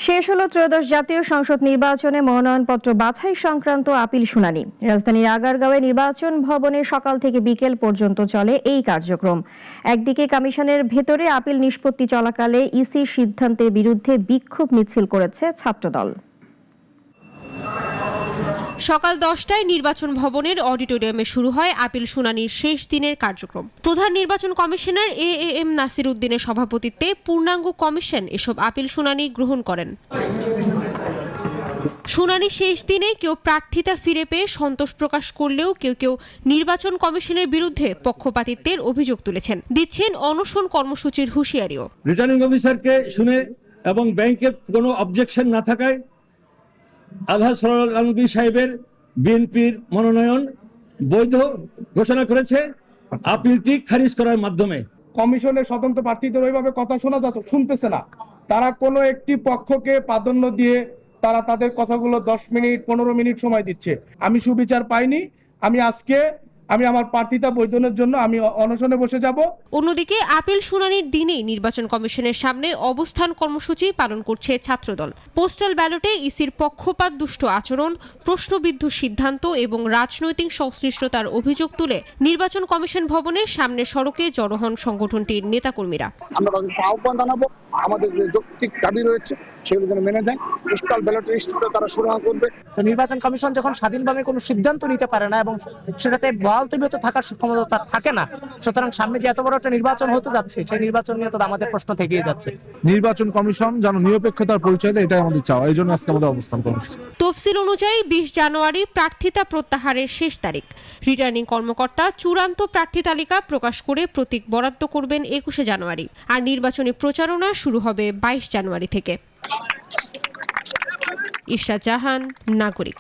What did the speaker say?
শেষ হলো ত্রয়োদশ জাতীয় সংসদ নির্বাচনে মনোনয়নপত্র বাছাই সংক্রান্ত আপিল শুনানি। রাজধানীর আগারগাঁওয়ে নির্বাচন ভবনে সকাল থেকে বিকেল পর্যন্ত চলে এই কার্যক্রম। একদিকে কমিশনের ভেতরে আপিল নিষ্পত্তি চলাকালে ইসির সিদ্ধান্তের বিরুদ্ধে বিক্ষোভ মিছিল করেছে ছাত্রদল। সকাল 10টায় নির্বাচন ভবনের অডিটোরিয়ামে শুরু হয় আপিল শুনানির শেষ দিনের কার্যক্রম। প্রধান নির্বাচন কমিশনার এএম নাসির উদ্দিনের সভাপতিত্বে পূর্ণাঙ্গ কমিশন এসব আপিল শুনানি গ্রহণ করেন। শুনানি শেষ দিনে কেউ প্রার্থিতা ফিরে পেয়ে সন্তোষ প্রকাশ করলেও কেউ কেউ নির্বাচন কমিশনের বিরুদ্ধে পক্ষপাতিত্বের অভিযোগ তুলেছেন, দিচ্ছেন অনশন কর্মসূচির হুঁশিয়ারিও। রিটার্নিং অফিসারকে শুনে এবং ব্যাংকের কোনো অবজেকশন না থাকায় আলহাজ সরওয়ার আলমগীর সাহেবের বিএনপির মনোনয়ন বৈধ ঘোষণা করেছে আপিলটি খারিজ করার মাধ্যমে। কমিশনের স্বতন্ত্র প্রার্থীদের ওইভাবে কথা শুনতেছে না। তারা কোনো একটি পক্ষকে প্রাধান্য দিয়ে তারা তাদের কথাগুলো 10 মিনিট 15 মিনিট সময় দিচ্ছে। আমি সুবিচার পাইনি। আমি আমার প্রার্থিতা বৈধনের জন্য আমি অনশনে বসে যাব। অন্যদিকে আপিল শুনানির দিনেই নির্বাচন কমিশনের সামনে অবস্থান কর্মসূচি পালন করছে ছাত্রদল। পোস্টাল ব্যালটে ইসির পক্ষপাত দুষ্ট আচরণ, প্রশ্নবিদ্ধ সিদ্ধান্ত এবং রাজনৈতিক সংশ্লিষ্টতার অভিযোগ তুলে নির্বাচন কমিশন ভবনের সামনের সড়কে জড়ো হন সংগঠনটির নেতাকর্মীরা। আমরা আহ্বান জানাবো, আমাদের যে যৌক্তিক দাবি রয়েছে সেগুলো যেন মেনে দেয়। পোস্টাল ব্যালটের ইস্যুটা তারা সুরাহা করবে। তো নির্বাচন কমিশন যখন স্বাধীনভাবে কোনো সিদ্ধান্ত নিতে পারে না এবং সেটাতে বহাল-তবিয়ত থাকার ক্ষমতা তার থাকে না, সুতরাং সামনে যে এত বড় একটা নির্বাচন হতে যাচ্ছে সেই নির্বাচন নিয়ে তো আমাদের প্রশ্ন থেকেই যাচ্ছে। নির্বাচন কমিশন যেন নিরপেক্ষতার পরিচয় দেয়, এটাই আমাদের চাওয়া। এই জন্য আজকে আমাদের অবস্থান কর্মসূচি। তফসিল অনুযায়ী 20 জানুয়ারি প্রার্থিতা প্রত্যাহারের শেষ তারিখ। রিটার্নিং কর্মকর্তা চূড়ান্ত প্রার্থী তালিকা প্রকাশ করে প্রতীক বরাদ্দ করবেন 21 জানুয়ারি। আর নির্বাচনী প্রচারণা শুরু হবে 22 জানুয়ারি থেকে। ইরশাদ জাহান, নাগরিক।